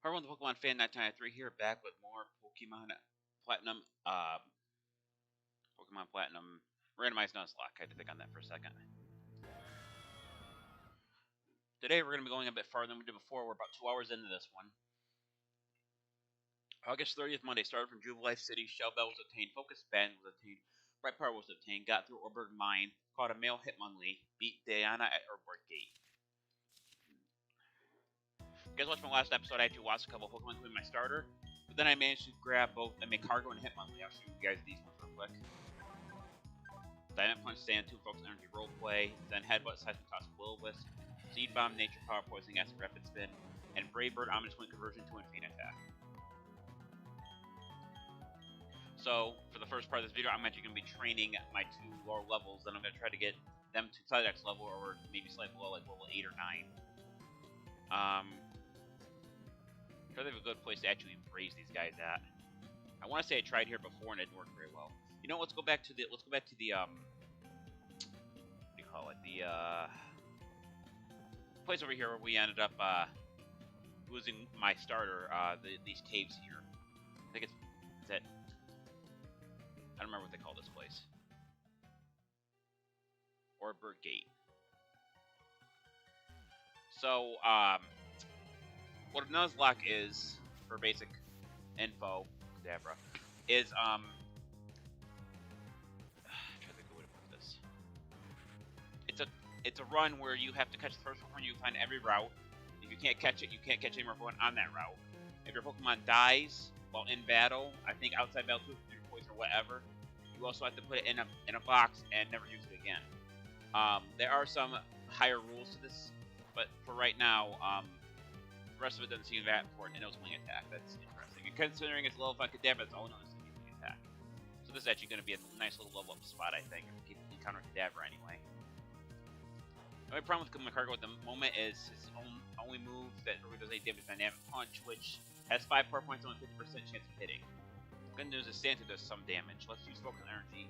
Everyone, the Pokemon fan 1993 here, back with more Pokemon Platinum, Pokemon Platinum Randomized Nuzlocke. I had to think on that for a second. Today we're going to be going a bit farther than we did before. We're about 2 hours into this one. August 30th, Monday, started from Jubilife City. Shell Bell was obtained. Focus Band was obtained. Bright Power was obtained. Got through Orberg Mine. Caught a male Hitmonlee. Beat Diana at Orberg Gate. You guys watched my last episode. I actually watched a couple of Pokemon, including my starter. But then I managed to grab both Cargo and Hitmonlee. I'll show you guys these ones real quick. Dynamic Punch, Sand 2, Focus Energy Roleplay. Then Headbutt, Seismic Toss, Will-O-Wisp. Seed Bomb, Nature Power, Poisoning Acid, Rapid Spin. And Brave Bird, Ominous Wind Conversion to Infinite Attack. So, for the first part of this video, I'm actually going to be training my 2 lower levels. Then I'm going to try to get them to Psydex level, or maybe slightly below, like level 8 or 9. Try to have a good place to actually raise these guys at. I want to say I tried here before and it didn't work very well. You know, let's go back to the what do you call it? The place over here where we ended up losing my starter. These caves here. I think is that. I don't remember what they call this place. Orberg Gate. So, what a Nuzlocke is, for basic info, Kadabra, is, I'm trying to think of a way to put this. It's a run where you have to catch the first Pokemon you find every route. If you can't catch it, you can't catch any more Pokemon on that route. If your Pokemon dies while in battle, I think outside battle too, through poison or whatever, you also have to put it in a box and never use it again. There are some higher rules to this, but for right now, the rest of it doesn't seem that important. It knows Wing Attack. That's interesting. And considering it's level 5 Kadabra, it's all it knows is Wing Attack. So this is actually going to be a nice little level up spot, I think, if we encounter Kadabra anyway. The only problem with Cargo at the moment is his only move that really does any damage is Dynamic Punch, which has 5 power points and only 50% chance of hitting. Good news is Santa does some damage. Let's use Focus Energy.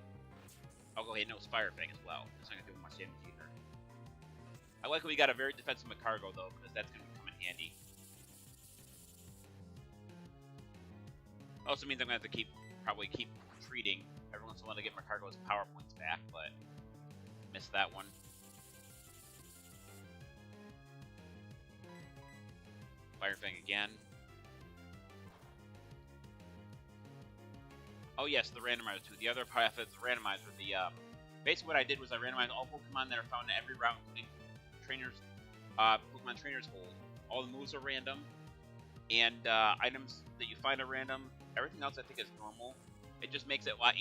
I'll go ahead and knows Fire Fang as well. It's not going to do much damage either. I like that we got a very defensive Cargo though, because that's going to come in handy. Also means I'm going to have to probably keep retreating every once in a while to get my Cargo's power points back, but missed that one. Fire Fang again. Oh yes, the randomizer too. The other part of the randomizer, basically what I did was I randomized all Pokemon that are found in every route, including trainers, Pokemon Trainers Hold. All the moves are random, and items that you find are random. Everything else I think is normal. It just makes it a lot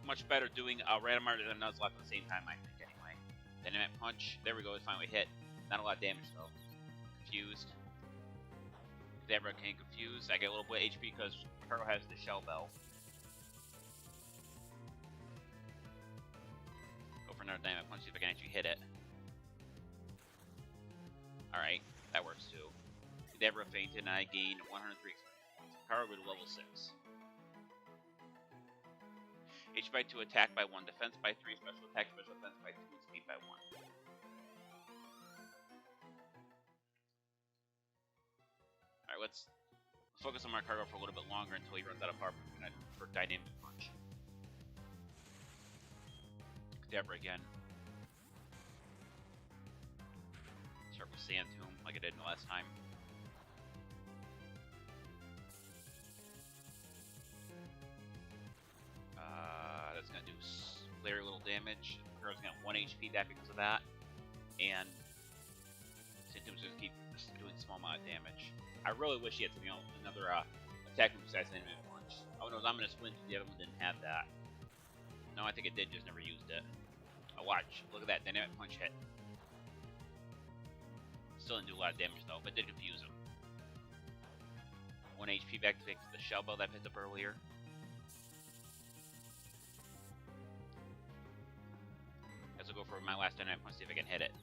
much better doing a randomizer than a Nuzlocke at the same time, I think, anyway. Dynamic Punch, there we go, it finally hit. Not a lot of damage though. Confused. Kadabra can't confuse. I get a little bit of HP because Cargo has the Shell Bell. Go for another Dynamic Punch, see if I can actually hit it. Alright, that works too. Kadabra fainted and I gained 103 experience points. Cargo to level 6. HP by 2, attack by 1, defense by 3, special attack, special defense by 2, and speed by 1. Alright, let's focus on my Cargo for a little bit longer until he runs out of power for Dynamic Punch. Kadabra again. Start with Sand Tomb like I did in the last time. That's gonna do very little damage. Cargo's gonna have 1 HP back because of that. And Sand Tomb's gonna keep doing a small amount of damage. I really wish he had something else, another attack move besides Dynamic Punch. Oh no, I'm gonna Splint. The other one didn't have that. No, I think it did, just never used it. Oh, watch. Look at that. Dynamic Punch hit. Still didn't do a lot of damage though, but did confuse him. 1 HP back to fix the Shell Bell that I picked up earlier. Guess I'll go for my last Dynamic Punch, see if I can hit it.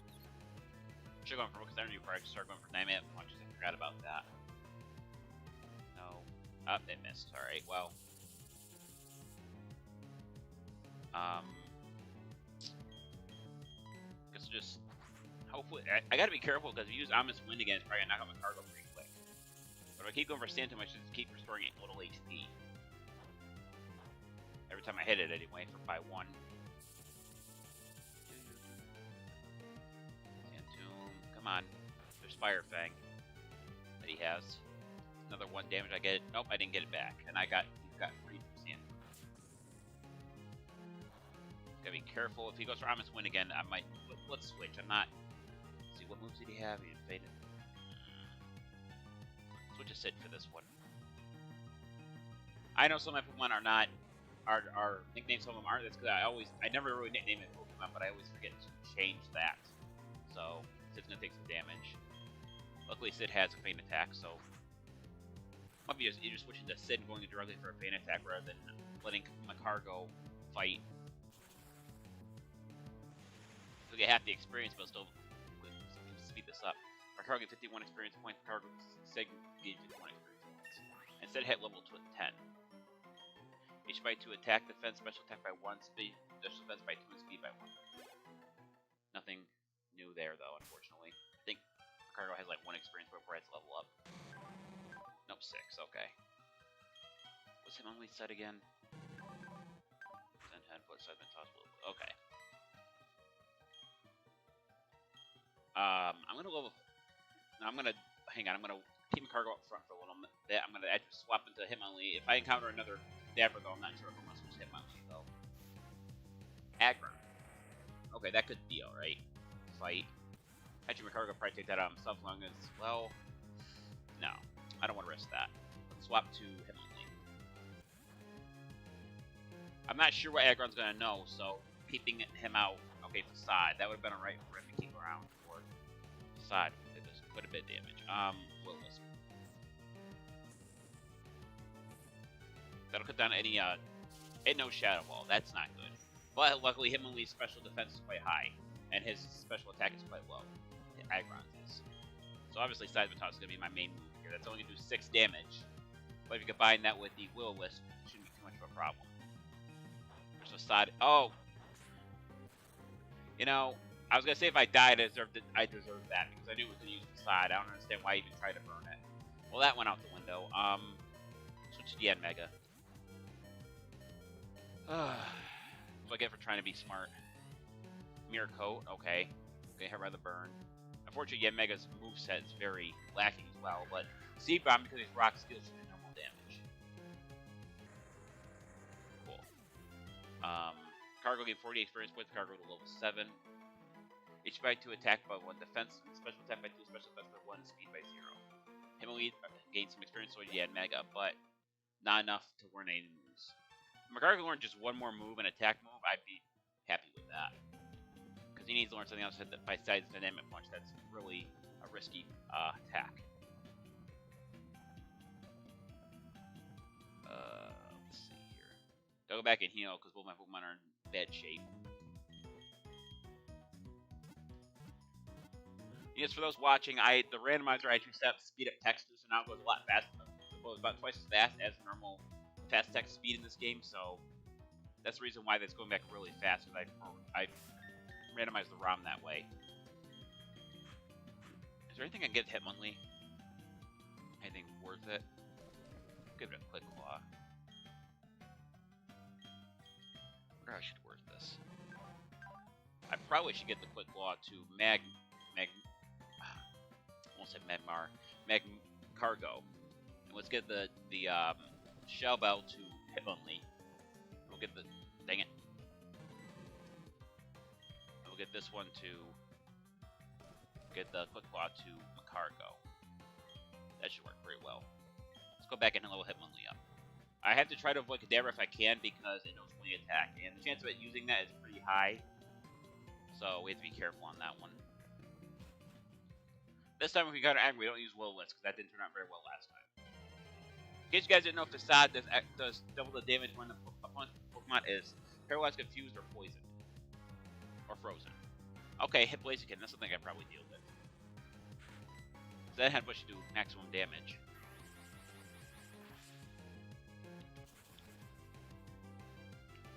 Should have gone for Focus Energy before I start going for Dynamic Punches. I forgot about that. No. Oh, they missed. Alright, well. Guess I'll just Hopefully, I gotta be careful because if you use Ominous Wind again, it's probably gonna knock out my cargo pretty quick. But if I keep going for stand too much, just keep restoring a little HP. Every time I hit it anyway, by 1. Sand Tomb, come on. There's Fire Fang that he has. Another 1 damage. I get it. Nope, I didn't get it back. And he's got 3%. Gotta be careful. If he goes for Ominous Wind again, I might. Let's switch. I'm not. Let's see, what moves did he have? He faded. Switch to Sid for this one. I know some of my Pokemon are not. Our nicknames, some of them aren't. That's because I never really nickname a Pokemon, but I always forget to change that. So Sid's gonna take some damage. Luckily, Sid has a feint attack, so might be you're just switching to Sid and going directly for a feint attack rather than letting Macargo fight. So get half the experience, but still speed this up. Macargo get 51 experience points. Macargo Sid get 51 experience points. And Sid hit level 10. Each by 2 attack, defense, special attack by 1, speed, special defense by 2, and speed by 1. Nothing new there, though, unfortunately. I think Macargo has like 1 experience before it has to level up. Nope, 6, okay. What's him only set again? 10, 10 foot, 7 toss blue. Okay. I'm gonna level. No, I'm gonna hang on. I'm gonna keep Macargo up front for a little bit. I'm gonna actually swap into Hitmonlee. If I encounter another Dapper, though, I'm not sure if I'm gonna switch Hitmonlee though. Aggron. Okay, that could be alright. Fight. Actually, Macargo probably take that out himself long as well. No, I don't want to risk that. Let's swap to Hitmonlee. I'm not sure what Aggron's gonna know, so keeping him out. Okay, Facade. That would have been alright for him to keep around for Facade. It does quite a bit of damage. Will-Wisp. That'll cut down any, it knows Shadow Ball. That's not good. But luckily, Hitmonlee's special defense is quite high, and his special attack is quite low. Aggron's is. So obviously, Seismic Toss is going to be my main move here. That's only going to do 6 damage. But if you combine that with the Will-Wisp, it shouldn't be too much of a problem. There's Facade. Oh! You know, I was going to say if I died, I deserved that, because I knew it was going to use Facade. I don't understand why I even tried to burn it. Well, that went out the window. Switch to Yanmega. What do I get for trying to be smart? Mirror Coat, okay. Okay, hit by the burn. Unfortunately, Yanmega's moveset is very lacking as well, but Seed Bomb, because he's Rock Steel, should do normal damage. Cool. Cargo gave 40 experience points, Cargo to level 7. Each by 2 attack by 1 defense, special attack by 2, special defense by 1, speed by 0. Hitmonlee gained some experience with Yanmega, but not enough to win any moves. If Macargo learned just 1 more move, an attack move, I'd be happy with that. Because he needs to learn something else besides Dynamic Punch. That's really a risky attack. Let's see here. I'll go back and heal because both my Pokemon are in bad shape. Yes, for those watching, the randomizer I actually set up speed up textures, so now it goes a lot faster. It goes about twice as fast as normal fast text speed in this game, so that's the reason why that's going back really fast, because I randomized the ROM that way. Is there anything I can get Hitmonlee? Anything worth it? Give it a Quick Claw. I wonder how I should worth this. I probably should get the Quick Claw to I almost said Magmar. Cargo. And let's get the Shell Bell to Hitmonlee. We'll get the... Dang it. We'll get this one to... Get the Quick Claw to Macargo. That should work very well. Let's go back and level Hitmonlee up. I have to try to avoid Kadabra if I can because it knows when you attack. And the chance of it using that is pretty high. So we have to be careful on that one. This time if we got an Angry, we don't use Will-Wisp because that didn't turn out very well last time. In case you guys didn't know, Facade does double the damage when the Pokemon is paralyzed, confused, or poisoned. Or frozen. Okay, hit Blaziken. That's something I probably deal with. So that headbutt should do maximum damage.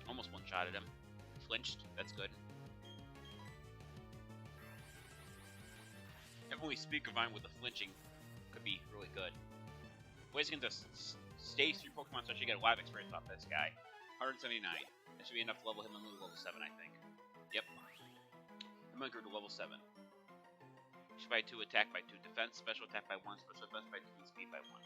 Almost one-shotted him. Flinched. That's good. When we speak combined with the flinching, could be really good. Blaziken just stays through Pokemon, so you get a lot of experience off this guy. 179. That should be enough to level him and level 7, I think. Yep. I'm gonna go to level 7. Should by 2, attack by 2, defense, special attack by 1, special defense by 2, and speed by 1.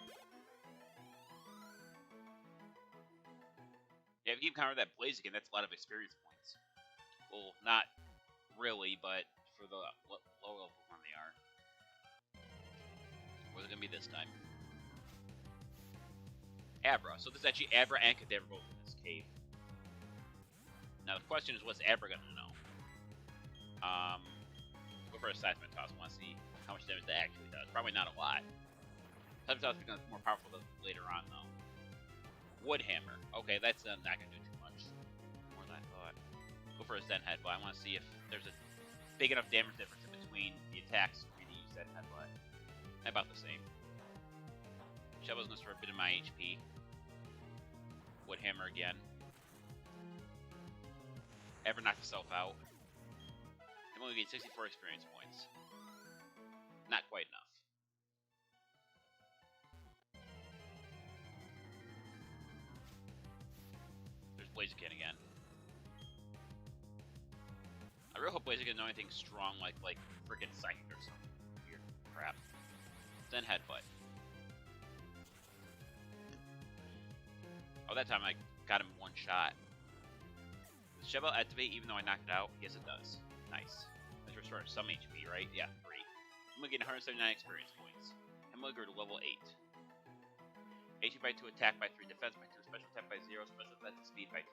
Yeah, if you keep countering that Blaziken, that's a lot of experience points. Well, not really, but for the low level Pokemon they are. What's it gonna be this time? Abra. So this is actually Abra and Kadabra both in this cave. Now the question is, what's Abra gonna know? Go for a Seismic Toss. I want to see how much damage that actually does. Probably not a lot. Seismic Toss becomes more powerful later on, though. Woodhammer. Okay, that's not gonna do too much. More than I thought. Go for a Zen Headbutt. I want to see if there's a big enough damage difference in between the attacks for me to use Zen Headbutt. About the same. Shovel's gonna start a bit of my HP. Woodhammer again. Ever knocked himself out. I'm only getting 64 experience points. Not quite enough. There's Blaziken again. I really hope Blaziken knows anything strong like freaking Psychic or something. Weird crap. Then Headbutt. Oh, that time I got him one shot. Does Shovel activate even though I knocked it out? Yes, it does. Nice. Let's restore some HP, right? Yeah, 3. I'm gonna get 179 experience points. I'm gonna go to level 8. HP by 2, attack by 3, defense by 2, special attack by 0, special defense and speed by 2.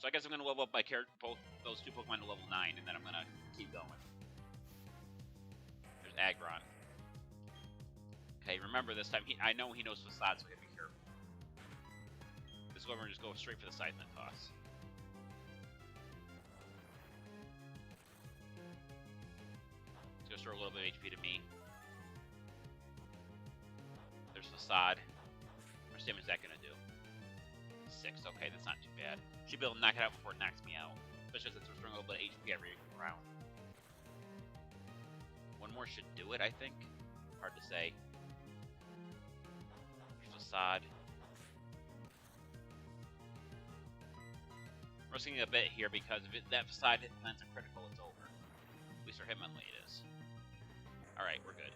So I guess I'm gonna level up my both those 2 Pokemon to level 9, and then I'm gonna keep going. There's Aggron. Okay, remember this time, I know he knows Facade, so we gotta be careful. This one, we're just go straight for the Seismic Toss. Let's go store a little bit of HP to me. There's Facade. How much damage is that gonna do? 6. Okay, that's not too bad. Should be able to knock it out before it knocks me out. Especially since we're throwing a little bit of HP every round. One more should do it, I think. Hard to say. Facade. Risking a bit here because if that Facade lands a critical, it's over. At least for him, only it is. Alright, we're good.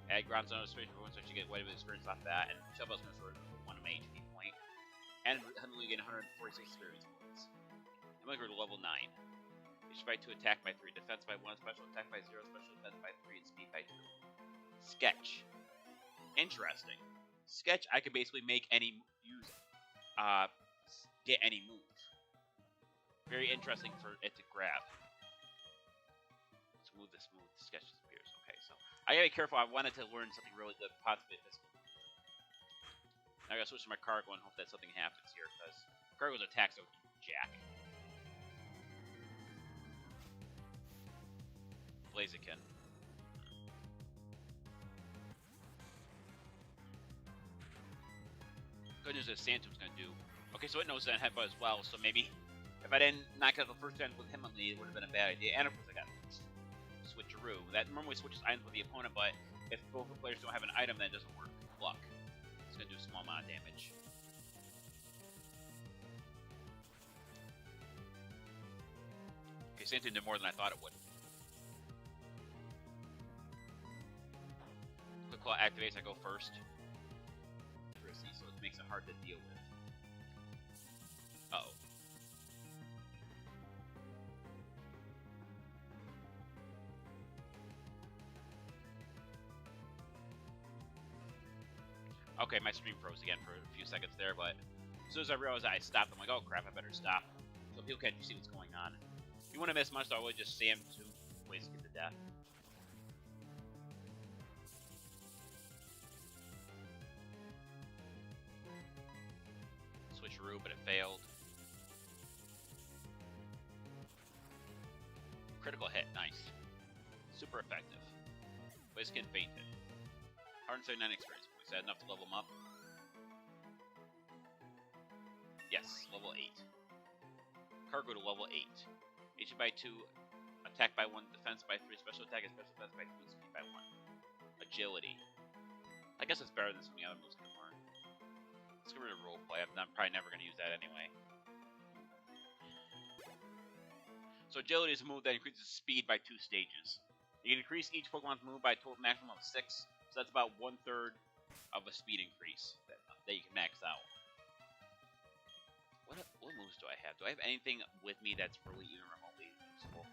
Aggron's on a space for one, so she get quite a bit of experience off that, and Shovel's gonna sort of 1 HP point. And I'm only getting 146 experience points. I'm gonna go to level 9. HP by 2, attack by 3, defense by 1, special attack by 0, special defense by 3, and speed by 2. Sketch. Interesting. Sketch, I could basically make any get any move. Very interesting for it to grab. Smooth Sketch disappears. Okay, so I gotta be careful. I wanted to learn something really good, possibly a physical move. Now I gotta switch to my Cargo and hope that something happens here, because Cargo's attacks are jack. Blaziken. Good news is Santum's gonna do. Okay, so it knows that Headbutt as well, so maybe if I didn't knock out the first turn with him on lead, it would have been a bad idea. And of course I got Switcheroo. That normally switches items with the opponent, but if both the players don't have an item, then it doesn't work. Luck. It's gonna do a small amount of damage. Okay, Santum did more than I thought it would. Quick Claw activates, I go first. So it makes it hard to deal with. Uh-oh. Okay, my stream froze again for a few seconds there, but as soon as I realized I stopped, I'm like, oh crap, I better stop. So people can't see what's going on. If you want to miss much, though, I would just Sam 2 ways to get to death. Switcheroo, but it failed. Critical hit, nice. Super effective. Blaziken fainted. 179 experience points. Is that enough to level him up? Yes, level 8. Cargo to level 8. HP by 2, attack by 1, defense by 3, special attack and special defense by 2, speed by 1. Agility. I guess it's better than some of the other moves I can learn. Let's get rid of roleplay. I'm probably never going to use that anyway. So agility is a move that increases speed by 2 stages. You can increase each Pokemon's move by a total maximum of 6, so that's about 1/3 of a speed increase that you can max out. What moves do I have? Do I have anything with me that's really even remotely useful?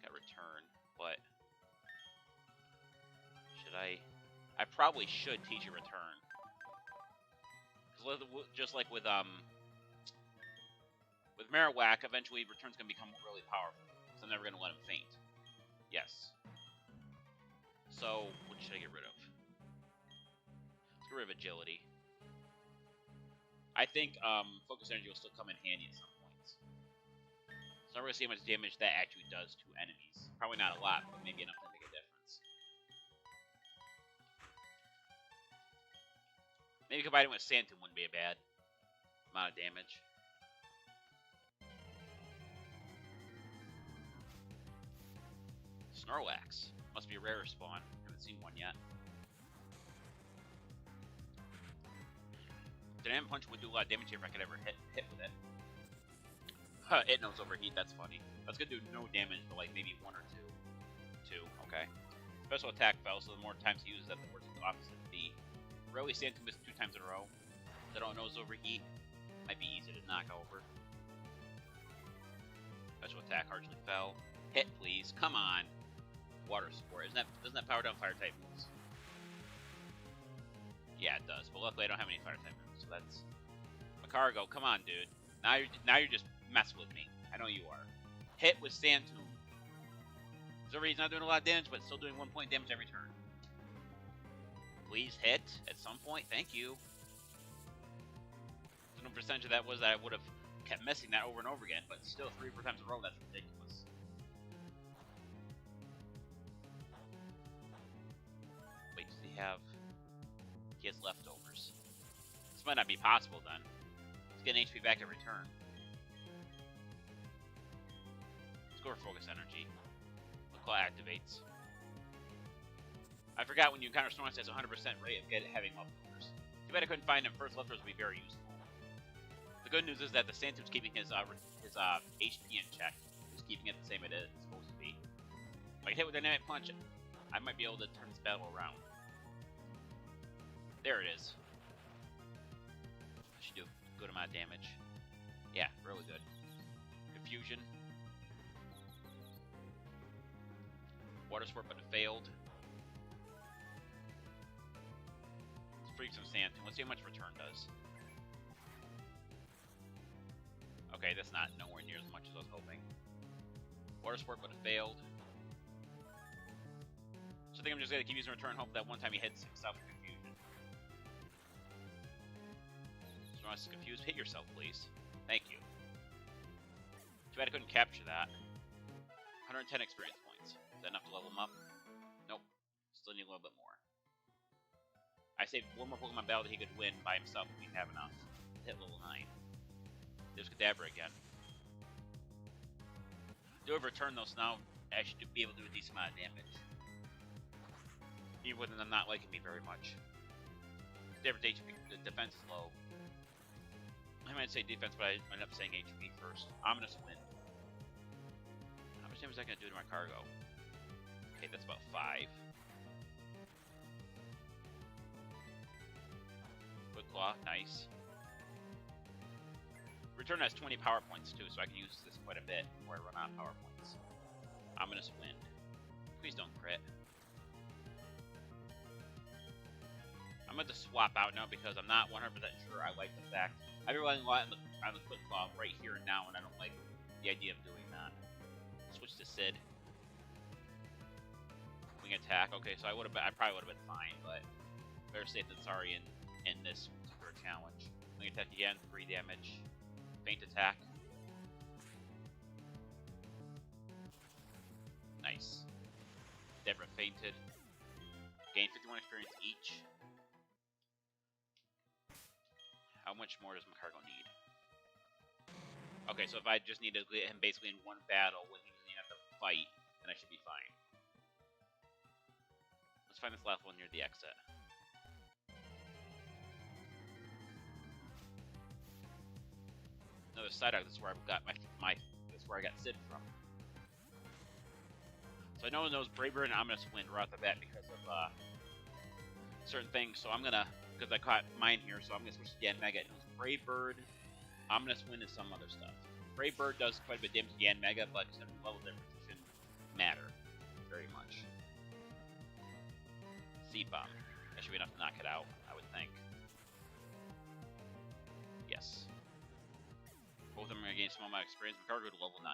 Got return, but should I? I probably should teach you return. Just like with Marowak, eventually return's gonna become really powerful. So I'm never gonna let him faint. Yes. So what should I get rid of? Let's get rid of agility. I think focus energy will still come in handy at some points. So I'm gonna see how much damage that actually does to enemies. Probably not a lot, but maybe enough to make a difference. Maybe combining with Santum wouldn't be a bad amount of damage. Snorlax. Must be a rare spawn. Haven't seen one yet. Dynamic Punch would do a lot of damage here if I could ever hit with it. Huh, it knows overheat, that's funny. That's gonna do no damage, but like maybe 1 or 2. 2, okay. Special attack fell, so the more times he uses that, the worse the opposite would be. Rarely stand to miss 2 times in a row. They don't knows overheat. Might be easy to knock over. Special attack hardly fell. Hit, please. Come on. Water support. Doesn't that power down fire type moves? Yeah, it does. But luckily I don't have any fire type moves, so that's Macargo. Come on, dude. Now you're just messing with me. I know you are. Hit with Sand Tomb. He's not doing a lot of damage, but still doing 1 point damage every turn. Please hit at some point. Thank you. So no percentage of that was that I would have kept missing that over and over again, but still 3 or 4 times in a row, that's ridiculous. Wait, does he have... He has leftovers. This might not be possible then. Let's get an HP back every turn. Let's go for Focus Energy. The claw activates. I forgot when you encounter Snorlax, has a 100% rate of having leftovers. Too bad I couldn't find him first. Leftovers would be very useful. The good news is that the Santum's keeping his HP in check. He's keeping it the same it is supposed to be. If I hit with Dynamic Punch, I might be able to turn this battle around. There it is. Should do a good amount of damage. Yeah, really good. Confusion. Water Sport, but it failed. Let's freak some Santum. Let's see how much return does. Okay, that's not nowhere near as much as I was hoping. Water Sport, but it failed. So I think I'm just going to keep using return, hope that one time he hits himself with Confusion. Snorlax is confused. Hit yourself, please. Thank you. Too bad I couldn't capture that. 110 experience points. Is that enough to level him up? Nope. Still need a little bit more. I saved one more Pokemon battle that he could win by himself if we have enough. Hit level 9. There's Kadabra again. Do have return though, so now I should be able to do a decent amount of damage. Even with them not liking me very much. Kadabra's HP, the defense is low. I might say defense, but I ended up saying HP first. Ominous Wind. How much damage is that going to do to my cargo? Okay, that's about 5. Quick Claw, nice. Return has 20 power points too, so I can use this quite a bit before I run out of power points. Ominous Wind. Please don't crit. I'm going to swap out now because I'm not 100% sure I like the fact. I've been relying a lot on the Quick Claw right here and now, and I don't like the idea of doing that. Switch to Sid. Wing attack. Okay, so I probably would have been fine, but better safe than sorry in this particular challenge. Wing attack again, 3 damage. Faint attack. Nice. Deborah fainted. Gain 51 experience each. How much more does Macargo need? Okay, so if I just need to get him basically in one battle when he doesn't even have to fight, then I should be fine. Let's find this last one near the exit. Another side arc. This is where I got this is where I got Sid from. So I know those Braver and Ominous Wind right off the bat because of certain things. So I'm gonna, because I caught mine here, so I'm gonna switch to Yan Mega. It was Brave Bird, Ominous Wind, and some other stuff. Brave Bird does quite a bit of damage to Yan Mega, but just level difference shouldn't matter very much. Seed Bomb. That should be enough to knock it out, I would think. Yes. Both of them are going to gain small amount of experience. McCargo to level 9.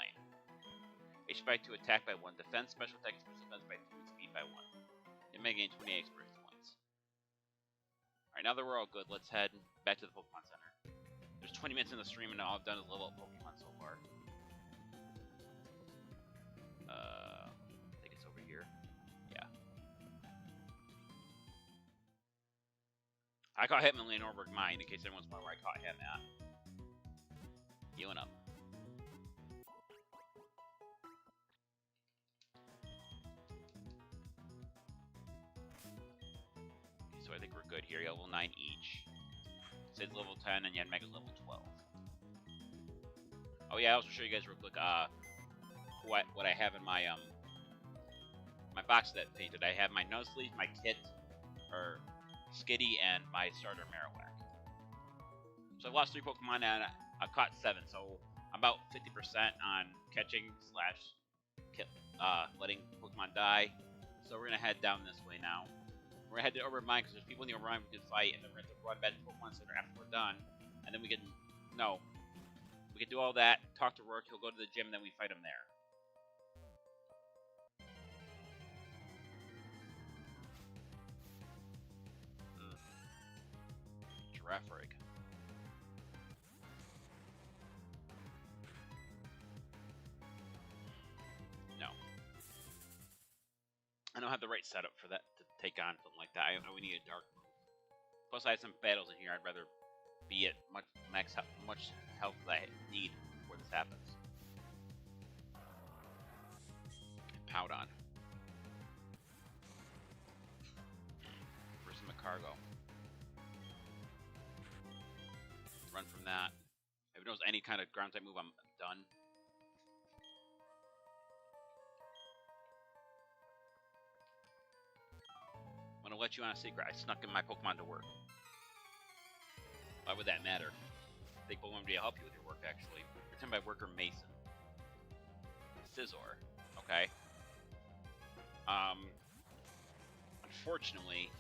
HP by 2, attack by 1, defense, special attack, special defense by 2, and speed by 1. It may gain 28 experience points. Alright, now that we're all good, let's head back to the Pokemon Center. There's 20 minutes in the stream, and all I've done is level up Pokemon so far. I think it's over here. Yeah. I caught Hitmonlee in Orberg Mine, in case anyone's wondering where I caught him at. Healing up. Okay, so I think we're good here. Level 9 each. Sid's level 10 and Yanmega's level 12. Oh yeah, I'll also show you guys real quick what I have in my my box that painted. I have my Nuzlocke, my kit, or Skitty, and my starter Marowak. So I've lost 3 Pokemon and I've caught 7, so I'm about 50% on catching slash letting Pokemon die. So we're gonna head down this way now. We're gonna head to Orberg Mine because there's people in the Orberg Mine we can fight, and then we're gonna have to run back to Pokemon Center after we're done, and then we can do all that. Talk to Rourke. He'll go to the gym, and then we fight him there. Girafarig. No. I don't have the right setup for that to take on something like that. I would need a dark move. Plus, I have some battles in here. I'd rather be at much health that I need before this happens. Powdon. Where's the Cargo? Run from that. If it knows any kind of ground type move, I'm done. I'm gonna let you on a secret. I snuck in my Pokemon to work. Why would that matter? I think Pokemon would be able to help you with your work, actually. Pretend by worker Mason. Scizor. Okay. Unfortunately,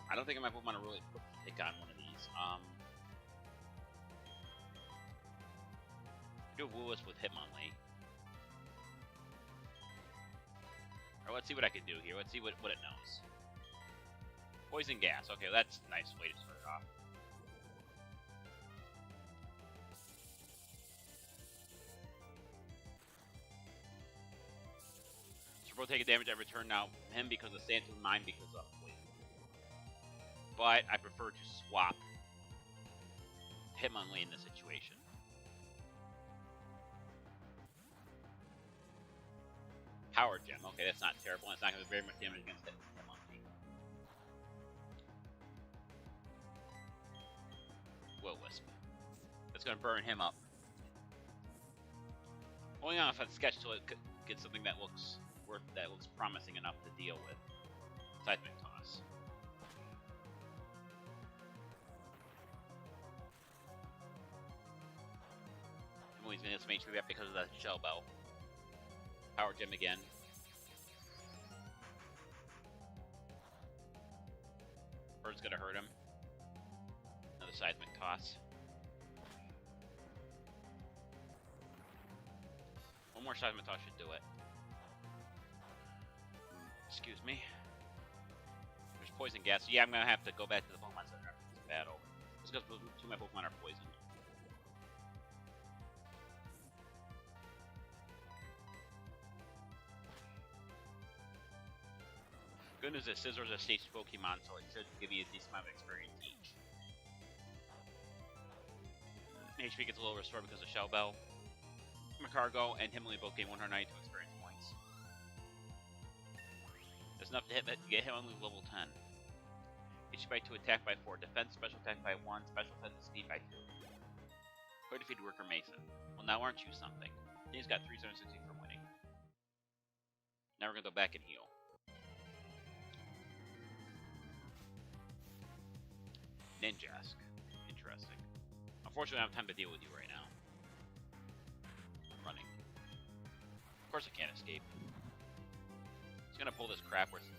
I don't think my Pokemon are really equipped to take on one of these. Do Woolus with Hitmonlee. Or let's see what I can do here. Let's see what it knows. Poison Gas. Okay, that's a nice way to start it off. So both taking damage every turn now. Him because of Santon, mine because of poison. But I prefer to swap Hitmonlee in this situation. Power Gem. Okay, that's not terrible. It's not going to do very much damage against Hitmonlee. Will-Wisp. That's going to burn him up. Only on if I sketch till it gets something that looks promising enough to deal with. Seismic Toss. He's going to get some HP back because of that Shell Bell. Power Gem again. Bird's going to hurt him. Another Seismic Toss. One more Seismic Toss should do it. Excuse me. There's Poison Gas. Yeah, I'm going to have to go back to the Pokemon Center after this battle. Just because 2 of my Pokemon are poisoned. Good news is Scizor's a stage Pokemon, so it should give you a decent amount of experience each. HP gets a little restored because of Shell Bell. Macargo and Himley both gain 192 experience points. That's enough to get Himley level 10. HP by 2, attack by 4, defense, special attack by 1, special defense and speed by 2. Clear defeated Worker Mason. Well, now aren't you something? He's got 360 for winning. Now we're gonna go back and heal. Ninjask. Interesting. Unfortunately, I don't have time to deal with you right now. I'm running. Of course I can't escape. He's gonna pull this crap where it's...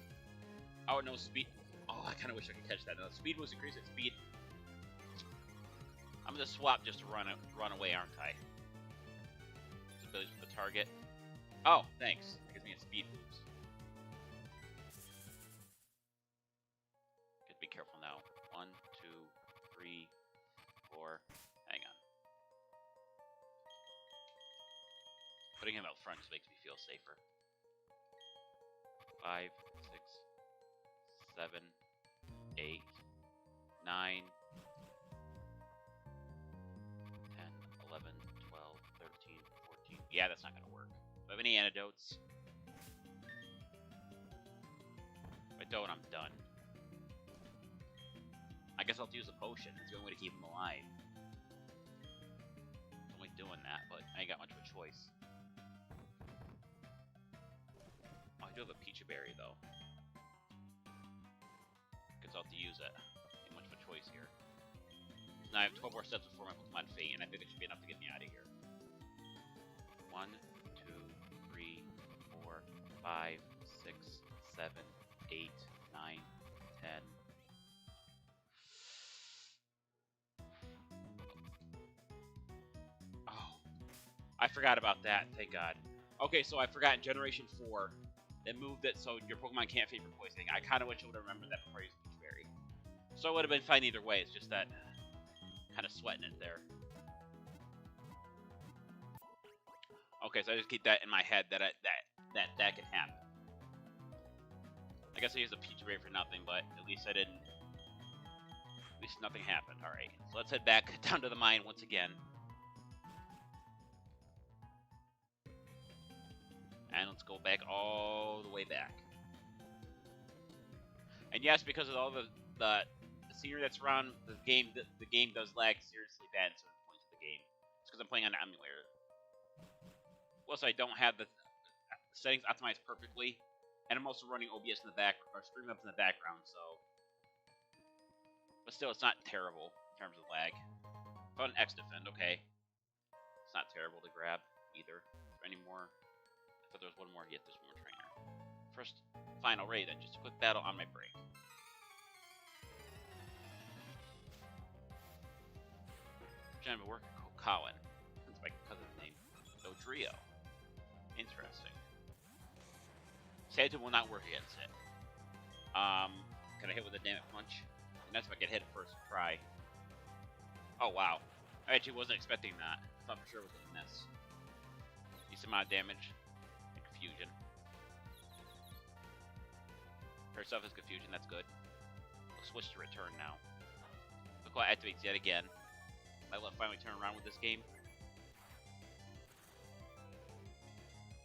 Oh, no, speed. Oh, I kind of wish I could catch that. No, speed was increased at speed. I'm gonna swap just to run away, aren't I? Abilities with the target. Oh, thanks. That gives me a speed boost. Gotta be careful now. 1, 2, 3, 4. Hang on. Putting him out front just makes me feel safer. 5, 6, 7, 8, 9, 10, 11, 12, 13, 14. Yeah, that's not going to work. Do I have any antidotes? If I don't, I'm done. I guess I'll have to use a potion. It's the only way to keep him alive. I'm only doing that, but I ain't got much of a choice. Oh, I do have a peach berry, though. Guess I'll have to use it. Ain't much of a choice here. Now I have 12 more steps before my Pokemon fate, and I think it should be enough to get me out of here. 1, 2, 3, 4, 5, 6, 7, 8, 9, 10. Oh, I forgot about that. Thank God. Okay, so I forgot in Generation 4, they moved it so your Pokemon can't fade for poisoning. I kind of wish I would have remembered that before I used Peach Berry. So it would have been fine either way. It's just that kind of sweating it there. Okay, so I just keep that in my head that that can happen. I guess I used a Peach Berry for nothing, but at least I didn't. At least nothing happened. All right, so let's head back down to the mine once again. And let's go back all the way back. And yes, because of all the scenery that's around the game does lag seriously bad at certain points of the game. It's because I'm playing on an emulator. Plus, I don't have the settings optimized perfectly, and I'm also running OBS in the back or Streamlabs in the background, so. But still, it's not terrible in terms of lag. Found an X defend, okay. It's not terrible to grab either. Is there any more? I thought there was one more. Yet there's one more trainer. First, final raid, then just a quick battle on my break. Gentleman work Colin. That's my cousin's name. Dodrio. Interesting. Satan will not work against it. Can I hit with a damn it punch? And that's if I get hit first try. Oh wow. I actually wasn't expecting that. I thought for sure it was gonna miss. Decent amount of damage. And confusion. First off is confusion, that's good. We'll switch to return now. Look what activates yet again. My luck finally turn around with this game.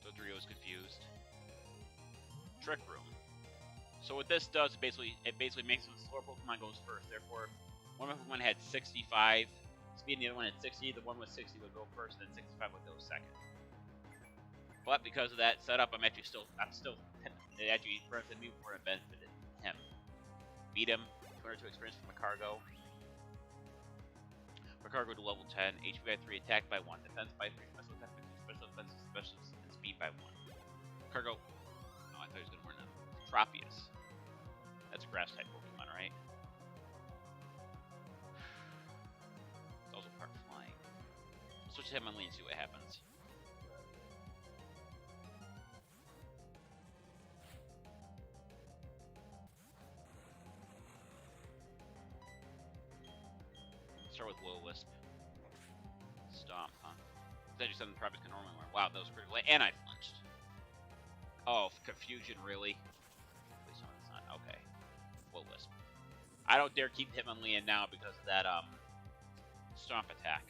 Dodrio's confused. Trick Room. So what this does, it basically makes the slower Pokemon goes first. Therefore, one of my Pokemon had 65 speed, and the other one had 60. The one with 60 would go first, and then 65 would go second. But because of that setup, I'm still. It actually benefited me more than it benefited him. Beat him. 202 experience from Macargo. Macargo to level 10. HP by 3, attack by 1, defense by 3, special attack by 2, special defense, special and speed by 1. Macargo. Oh, I thought he was gonna win a Tropius. That's a grass type Pokemon, right? It's also part flying. Switch to Hitmonlee and see what happens. Start with Will-O-Wisp. Stomp, huh? That just something Tropius can normally learn. Wow, that was pretty late. And I flinched. Oh, confusion, really? Please no, it's not. Okay. Will-O-Wisp. I don't dare keep Hitmonlee in now because of that, Stomp attack.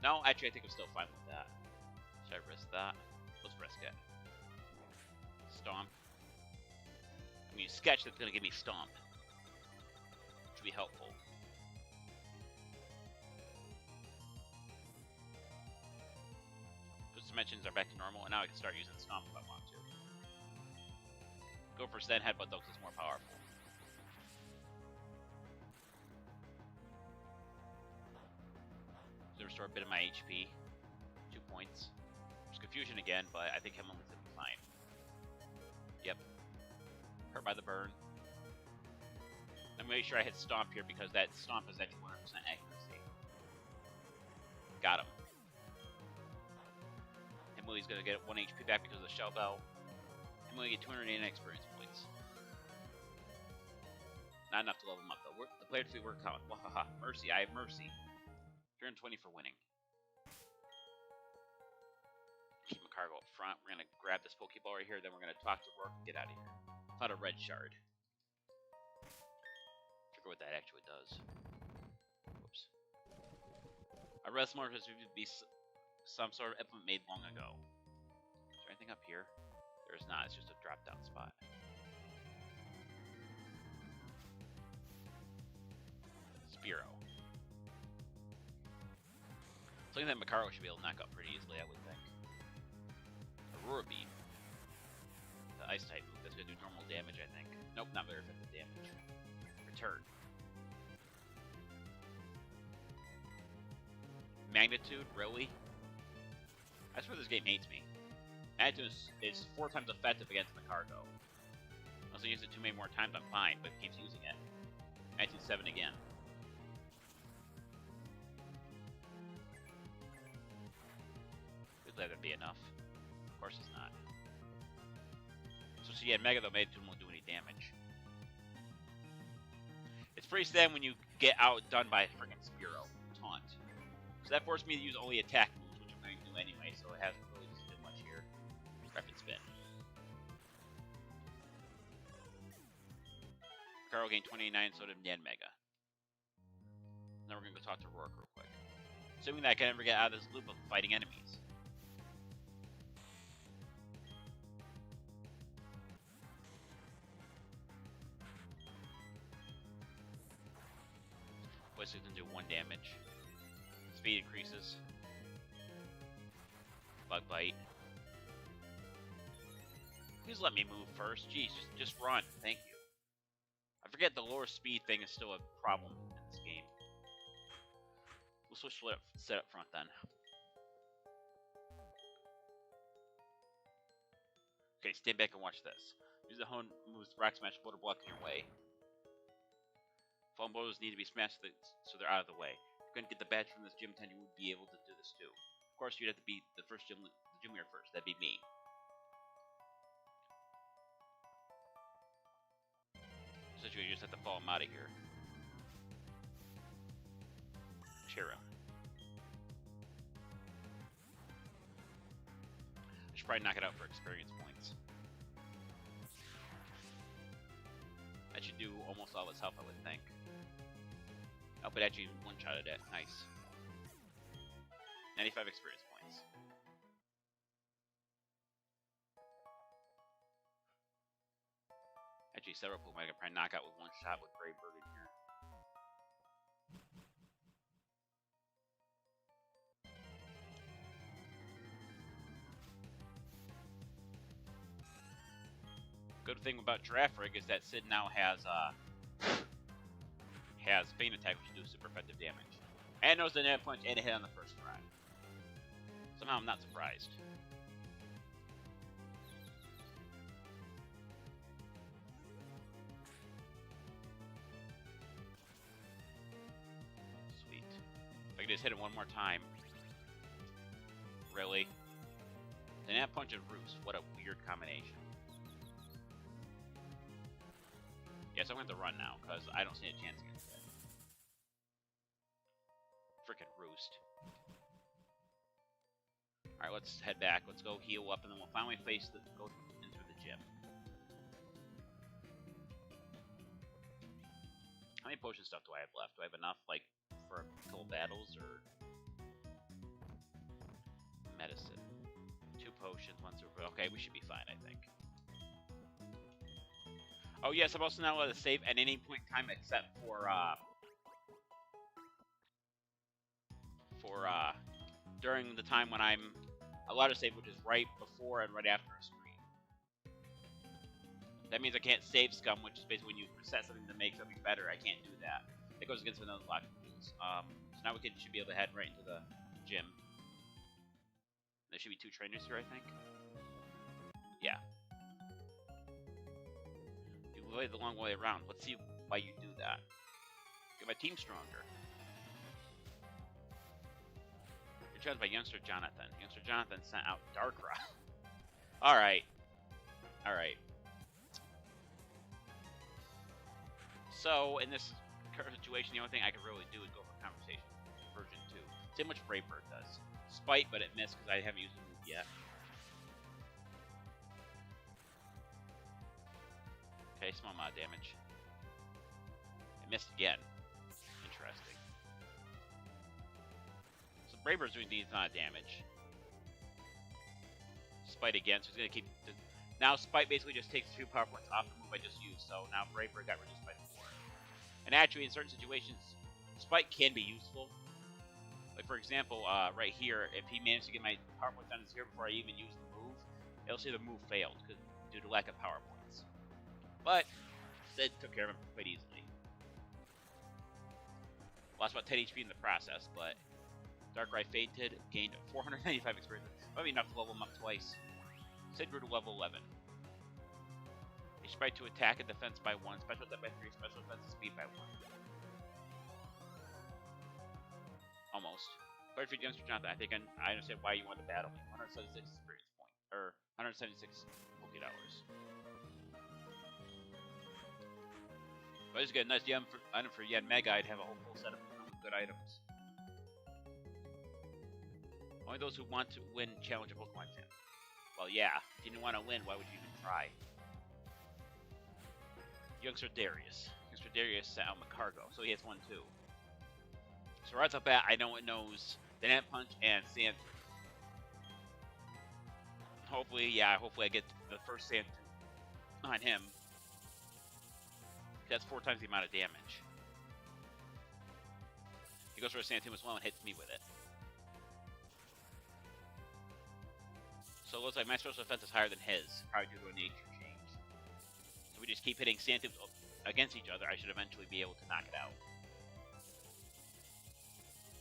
No, actually, I think I'm still fine with that. Should I risk that? Let's risk it. Stomp. I mean, sketch that's gonna give me stomp. Which would be helpful. Those dimensions are back to normal, and now I can start using stomp if I want to. Go for Zen Headbutt though, because it's more powerful. To restore a bit of my HP. 2 points. There's confusion again, but I think Himmelman's gonna be fine. Yep. Hurt by the burn. I'm gonna make sure I hit Stomp here because that Stomp is actually 100% accuracy. Got him. Himmelman's gonna get 1 HP back because of the Shell Bell. Himmelman get 289 experience points. Not enough to level him up though. The player to work count. Wahaha. Mercy. I have Mercy. 320 for winning. Keep my cargo up front. We're gonna grab this Pokeball right here, then we're gonna talk to Rourke and get out of here. Caught a red shard. Forget what that actually does. Whoops. A red smart has to be some sort of implement made long ago. Is there anything up here? There's not. It's just a drop down spot. Spearow. Something that Makaro should be able to knock out pretty easily, I would think. Aurora Beam. The ice type move. That's going to do normal damage, I think. Nope, not very effective damage. Return. Magnitude? Really? I swear this game hates me. Magnitude is 4 times effective against Macargo. Unless I use it too many more times, I'm fine, but it keeps using it. Magnitude 7 again. Let it be enough. Of course it's not. So she had Mega though, Magnitude won't do any damage. It's pretty sad when you get outdone by a freaking Spearow taunt. So that forced me to use only attack moves, which I'm going to do anyway, so it hasn't really just done much here. Rapid Spin. Carl gained 29, so did Yan Mega. Now we're going to go talk to Rourke real quick. Assuming that I can ever get out of this loop of fighting enemies. Blizzard can do 1 damage. Speed increases. Bug Bite. Please let me move first. Jeez, just run. Thank you. I forget the lower speed thing is still a problem in this game. We'll switch to set up front then. Okay, stand back and watch this. Use the Hone moves Rock Smash Boulder Block in your way. Fallen boulders need to be smashed so they're out of the way. If you're going to get the badge from this gym 10, you would be able to do this too. Of course, you'd have to beat the gym leader first. That'd be me. Essentially, you just have to follow him out of here. Cheer him. I should probably knock it out for experience points. That should do almost all its health, I would think. Oh, but actually one-shotted it. Nice. 95 experience points. Actually, several Pokemon I can probably knock out with one shot with Brave Bird in here. Good thing about Giraffe Rig is that Sid now has Feint Attack, which do super effective damage. And knows the net punch and a hit on the first try. Somehow I'm not surprised. Sweet. If I could just hit it one more time. Really? The net punch and Roost. What a weird combination. Yes, I'm going to have to run now, because I don't see a chance against it. Frickin' Roost. Alright, let's head back. Let's go heal up, and then we'll finally go into the gym. How many potion stuff do I have left? Do I have enough, like, for a couple battles, or... potions once over. Okay, we should be fine, I think. Oh yes, I'm also not allowed to save at any point in time except for during the time when I'm allowed to save, which is right before and right after a screen. That means I can't save scum, which is basically when you reset something to make something better. I can't do that. It goes against the Nuzlocke rules. So now we should be able to head right into the gym. There should be 2 trainers here, I think. Yeah. You play the long way around. Let's see why you do that. Get my team stronger. You're challenged by Youngster Jonathan. Youngster Jonathan sent out Darkra. Alright. Alright. So, in this current situation, the only thing I could really do is go for Conversation version 2. Same much Braybird does. Spite, but it missed because I haven't used the move yet. Okay, small amount of damage. It missed again. Interesting. So Braybird's doing decent amount of damage. Spite again, so he's gonna keep. Now Spite basically just takes 2 power points off the move I just used. So now Braybird got reduced by 4. And actually, in certain situations, Spite can be useful. Like for example, right here, if he managed to get my power points down to 0 before I even use the move, it'll say the move failed due to lack of power points. But Sid took care of him quite easily. Lost about 10 HP in the process, but Darkrai fainted, gained 495 experience. Probably enough to level him up twice. Sid grew to level 11. He Spite to attack and defense by 1, special attack by 3, special defense and speed by 1. Almost. But for Youngster Jonathan, I think I understand why you want to battle me. 176 experience points, or 176 Poké Dollars. But it's good. Nice item for Yanmega. I'd have a whole full set of good items. Only those who want to win challenge a Pokemon Gym. Well, yeah. If you didn't want to win, why would you even try? Youngster Darius. Youngster Darius sent out Macargo, so he has 1 too. So right off the bat, I know it knows Banana Punch and Sand. Hopefully, yeah, hopefully I get the first Sand on him. That's 4 times the amount of damage. He goes for a Sand Tomb as well and hits me with it. So it looks like my special defense is higher than his, probably due to a nature change. So we just keep hitting Sand Tombs against each other, I should eventually be able to knock it out.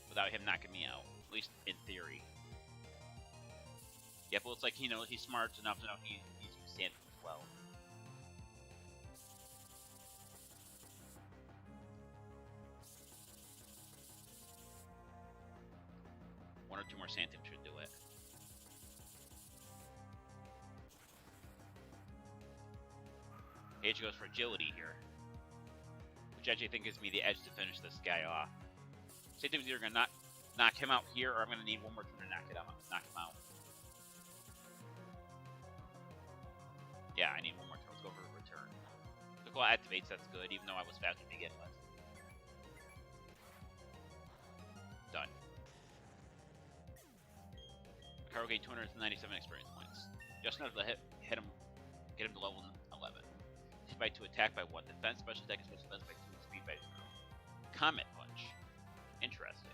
Without him knocking me out, at least in theory. Yeah, but it's like he's smart enough to know he's using Sand as well. One or 2 more Sand should do it. Age goes for agility here, which I actually think gives me the edge to finish this guy off. Sand Tomb's either gonna knock him out here, or I'm gonna need 1 more turn to knock him out. Yeah, I need 1 more turn. Let's go for a return. The claw activates, that's good, even though I was faster to begin with. Done. Macargo gained 297 experience points. Just enough to hit him, get him to level 11. Spite to attack by 1, defense, special attack, and special defense by 2, speed by 0. Comet Punch. Interesting.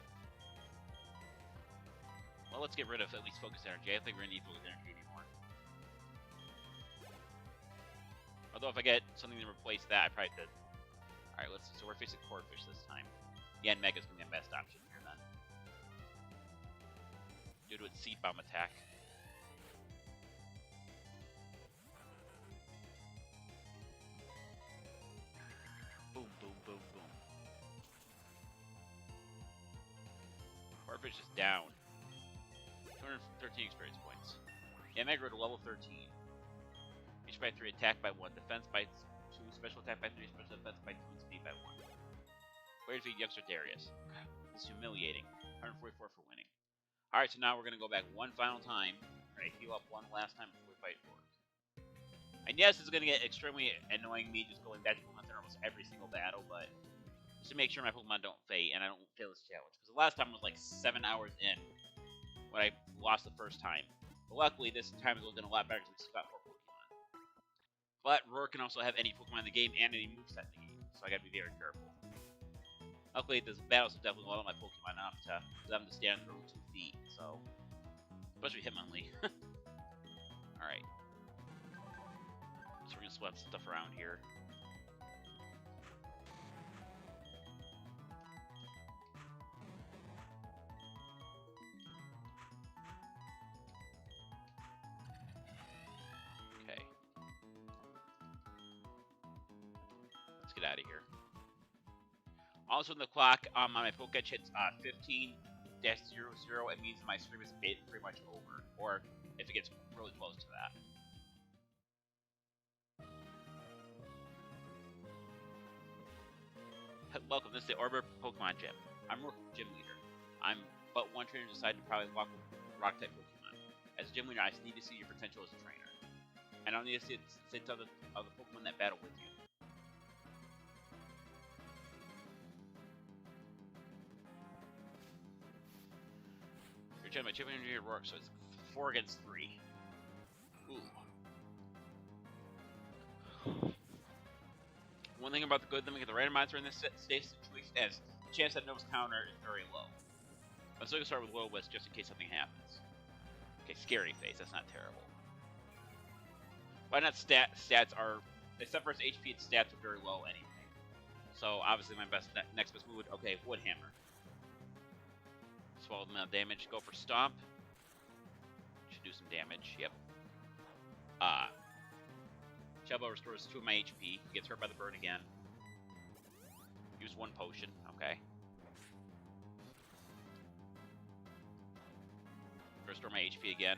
Well, let's get rid of at least Focus Energy. I don't think we're gonna need Focus Energy anymore. Although if I get something to replace that, I probably could. Alright, so we're facing Corphish this time. Yeah, and Mega's gonna be the best option here then. Due to its Seed Bomb attack. Boom, boom, boom, boom. Corphish is down. 213 experience points. Yeah, Mega to level 13. Reach by 3, attack by 1, defense by 2, special attack by 3, special defense by 2, and speed by 1. Where's the Youngster Darius? It's humiliating. 144 for winning. Alright, so now we're going to go back 1 final time. Alright, heal up 1 last time before we fight for it. And yes, it's going to get extremely annoying me just going back to Pokemon Center almost every single battle, but just to make sure my Pokemon don't fade and I don't fail this challenge. Because the last time was like 7 hours in when I lost the first time. But luckily, this time is looking a lot better because we still got 4 Pokemon. But Roar can also have any Pokemon in the game and any moveset in the game, so I gotta be very careful. Luckily, this battles have definitely leveled my Pokemon up to them to stand on their own 2 feet, so... Especially Hitmonlee. Alright. So we're gonna swap stuff around here. Okay. Let's get out of here. Also, when the clock on my Pokédex hits 15-00, it means my stream is pretty much over. Or if it gets really close to that. Welcome, this is the Orbit Pokemon Gym. I'm Gym Leader. I'm but one trainer decided to probably walk with Rock-type Pokemon. As a Gym Leader, I just need to see your potential as a trainer. I don't need to see it to the Pokemon that battle with you. My Gym Leader works, so it's 4 against 3. Ooh. One thing about the good thing with the randomizer in this situation is the chance that Nova's counter is very low. I'm still gonna start with Will-O-Wisp just in case something happens. Okay, Scary Face, that's not terrible. Why not stats are, except for its HP, its stats are very low anyway. So obviously my next best move would, okay, Wood Hammer. Swallow the amount of damage, go for Stomp. Should do some damage, yep. Shelbo restores 2 of my HP, gets hurt by the burn again. Use 1 potion, okay. Restore my HP again.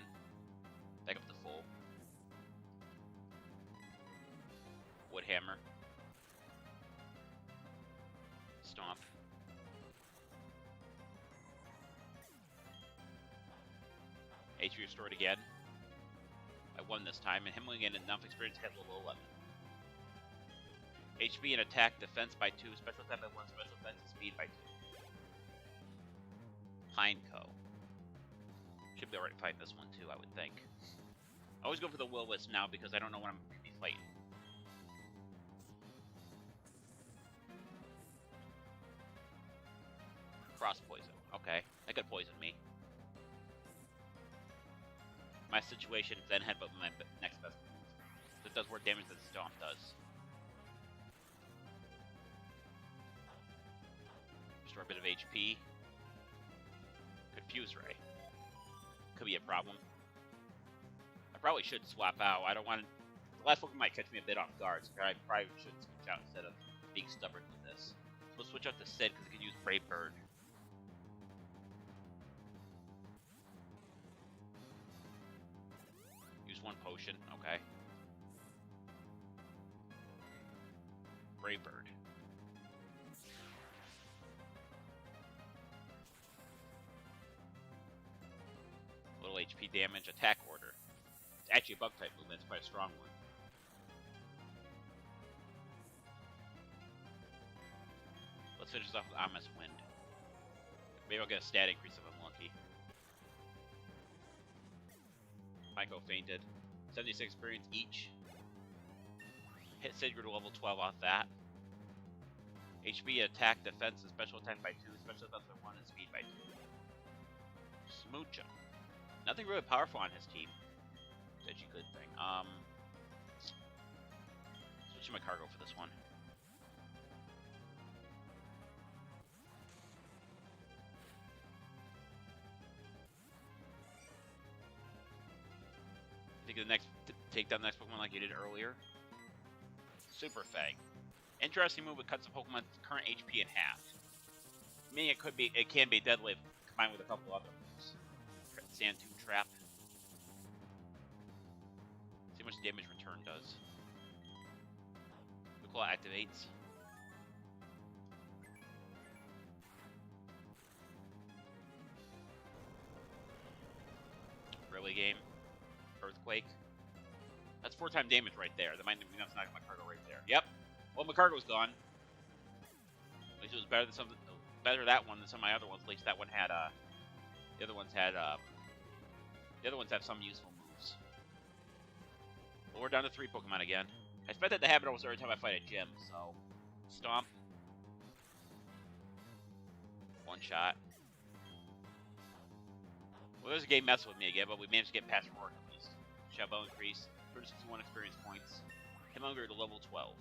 Back up to full. Wood Hammer. Stomp. HP restored again. I won this time, and Hitmonlee gained enough experience to hit level 11. HP and attack, defense by 2, special attack by 1, special defense and speed by 2. Pineco. Should be alright to fight this one too, I would think. I always go for the Will-O-Wisp now because I don't know what I'm going to be fighting. Cross poison. Okay, that could poison me. My situation then headbutt my next best move. So it does more damage than Stomp does. Restore a bit of HP. Confuse Ray. Could be a problem. I probably should swap out. I don't want to... The last Pokemon might catch me a bit off guard, so I probably should switch out instead of being stubborn with this. So we'll switch out to Sid because it can use Brave Bird. Use 1 potion, okay. Brave Bird. Little HP damage, attack order. It's actually a bug type movement, it's quite a strong one. Let's finish this off with Ominous Wind. Maybe I'll get a stat increase if I'm lucky. Pineco fainted. 76 experience each. Hit Sid to level 12 off that. HP, attack, defense, and special attack by 2, special defense by 1, and speed by 2. Smoocha. Nothing really powerful on his team. That's actually a good thing. Switching my cargo for this one. Think of the next, take down the next Pokemon like you did earlier. Super Fang. Interesting move, it cuts the Pokemon's current HP in half. Meaning it can be deadly if combined with a couple other moves. Sand Tomb Trap. See how much damage return does. The claw activates. Really game. Earthquake. That's 4-time damage right there. That might be enough to knock my cargo right there. Yep. Well, my cargo's gone. At least it was better than something. Better that one than some of my other ones. At least that one had the other ones had The other ones have some useful moves. Well, we're down to 3 Pokemon again. I expect that to happen almost every time I fight a gym, so... Stomp. One shot. Well, there's a game messing with me again, but we managed to get past Rourke at least. Shovel increase, 361 experience points. Hitmonger to level 12.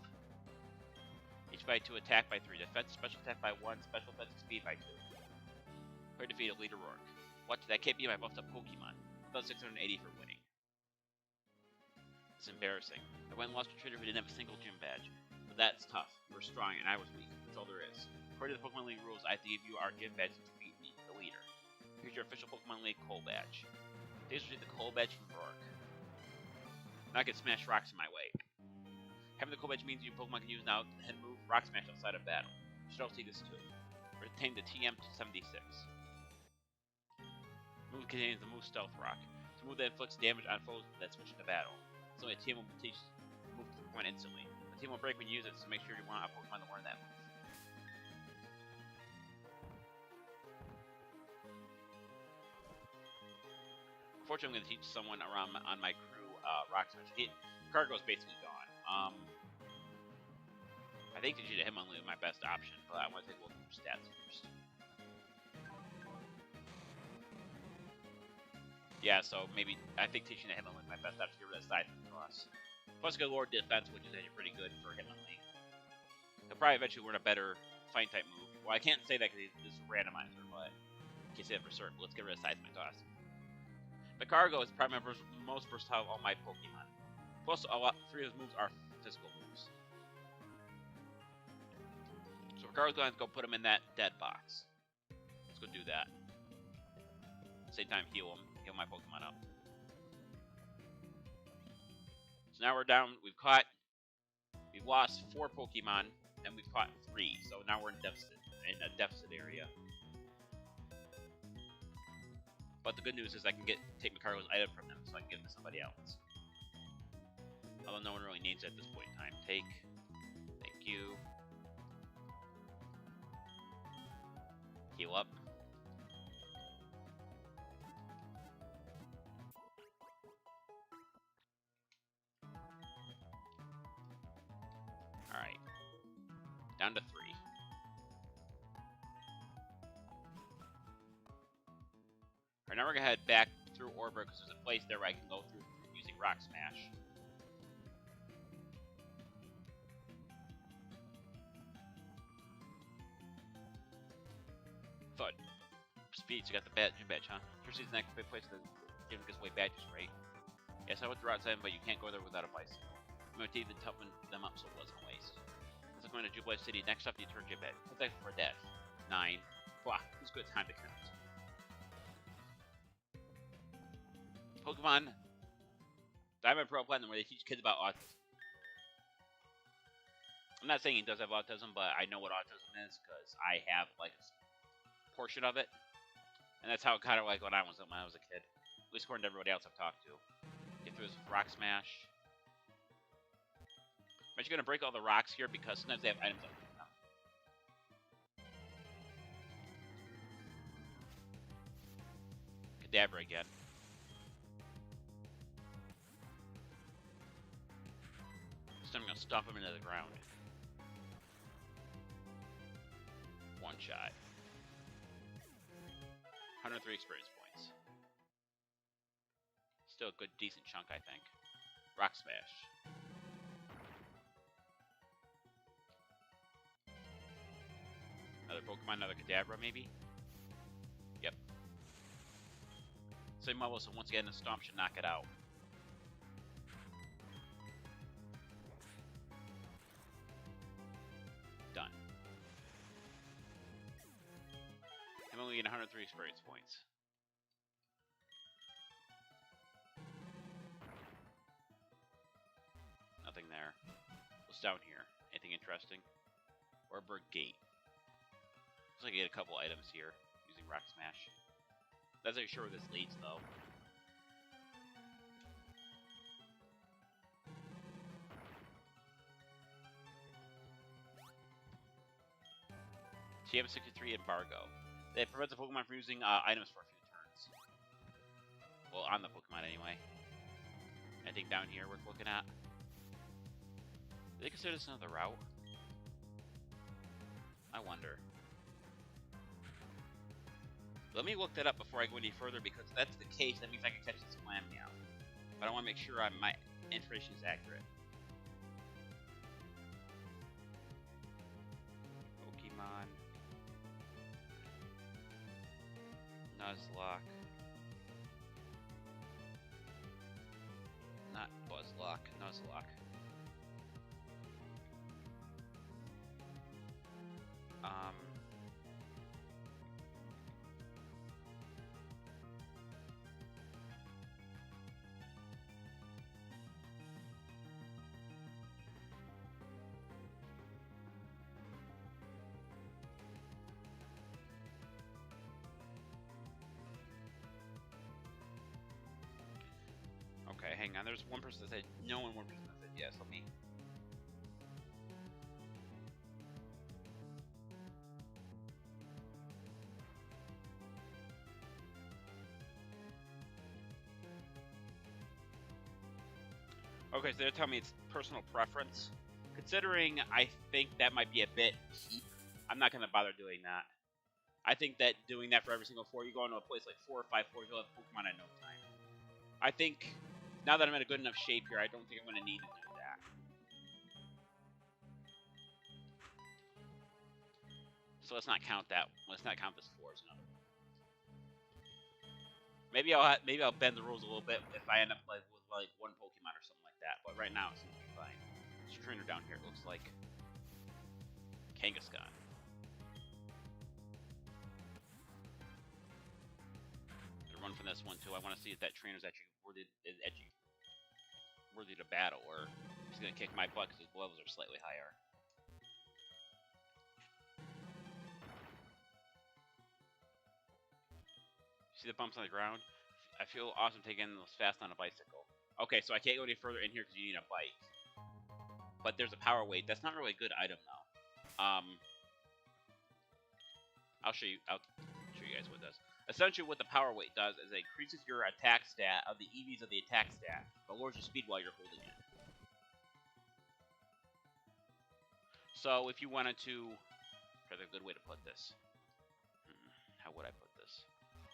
HP 2, attack by 3, defense, special attack by 1, special defense speed by 2. Clear defeat of Leader Rourke. What? That can't be my buffed up Pokemon. About 680 for winning. It's embarrassing. I went and lost a trainer who didn't have a single gym badge. But that's tough. You were strong and I was weak. That's all there is. According to the Pokemon League rules, I have to give you our gym badge to beat me, the leader. Here's your official Pokemon League Coal Badge. Please receive the Coal Badge from Rourke. Now I can smash rocks in my way. Having the Coal Badge means you Pokemon can use now and move Rock Smash outside of battle. You should also see this too. Retain the TM-76. Move contains the move Stealth Rock. It's a move that inflicts damage on foes that switch into battle. So a team will teach move to the point instantly. The team will break when you use it, so make sure you want a Pokemon to learn that move. Unfortunately, I'm going to teach someone around on my crew Rock Smash. Cargo's basically gone. I think teaching Hitmonlee is my best option, but I want to take a look at your stats first. Yeah, so maybe I think teaching the Hitmonlee is my best option to get rid of Scythe and Cross. Plus, Galore Defense, which is actually pretty good for Hitmonlee. He'll probably eventually learn a better fighting type move. Well, I can't say that because this is a randomizer, but I can't say that for certain. But let's get rid of Scythe and Toss. But Cargo is probably my most versatile of all my Pokemon. Plus, 3 of his moves are physical moves. So Cargo's going to go put him in that dead box. Let's go do that. At the same time, heal my Pokemon up. So now we're down. We've lost 4 Pokemon, and we've caught 3. So now we're in a deficit area. But the good news is I can take Cargo's item from them, so I can give them to somebody else. Although no one really needs it at this point in time. Take. Thank you. Heal up. Alright. Down to 3. Alright, now we're gonna head back through Orbit because there's a place there where I can go through using Rock Smash. Thud. Speeds, you got the gym badge, huh? First is the next big place the gym gives away badges, right? Yes, I went through outside, but you can't go there without a bicycle. I'm gonna take the toughen them up so it wasn't a waste. Let's go into Jubilee City. Next up, you turn gym badge. Protect for a dash. 9. Wow, it's a good time to count. Pokemon Diamond, Pearl, Platinum, where they teach kids about autism. I'm not saying he does have autism, but I know what autism is because I have like a portion of it, and that's how it kind of like when I was a kid. At least according to everybody else I've talked to. Get through this Rock Smash. I'm actually gonna break all the rocks here because sometimes they have items that them. Kadabra again. I'm gonna stomp him into the ground. One shot. 103 experience points. Still a good, decent chunk, I think. Rock Smash. Another Pokemon, another Kadabra, maybe? Yep. Same level, so once again, the Stomp should knock it out. Done. I'm only getting 103 experience points. Nothing there. What's down here? Anything interesting? Orberg Gate. Looks like I get a couple items here using Rock Smash. Not really sure where this leads though. TM63 Embargo. That prevents a Pokemon from using items for a few turns. Well, on the Pokemon anyway. Anything down here worth looking at? Do they consider this another route? I wonder. Let me look that up before I go any further, because if that's the case, that means I can catch this Meow. But I want to make sure my information is accurate. Pokemon Nuzlocke. Not Buzzlock, Nuzlocke. Okay, hang on. There's one person that said no and one person that said yes. Let me. Okay, so they're telling me it's personal preference. Considering I think that might be a bit cheap, I'm not going to bother doing that. I think that doing that for every single floor, you go into a place like 4 or 5 floors, you'll have Pokemon in no time. I think, now that I'm in a good enough shape here, I don't think I'm going to need to do that. So let's not count that. Let's not count this floor as another one. Maybe I'll bend the rules a little bit if I end up with like one Pokemon or something like that. But right now it seems to be fine. There's a trainer down here. It looks like Kangaskhan. Run from this one too. I want to see if that trainer's actually worthy to battle, or he's gonna kick my butt because his levels are slightly higher. See the bumps on the ground? I feel awesome taking those fast on a bicycle. Okay, so I can't go any further in here because you need a bike. But there's a power weight. That's not really a good item though. I'll show you guys what it does. Essentially, what the power weight does is it increases your attack stat of the EVs of the attack stat, but lowers your speed while you're holding it. So, if you wanted to, there's a good way to put this. How would I put this?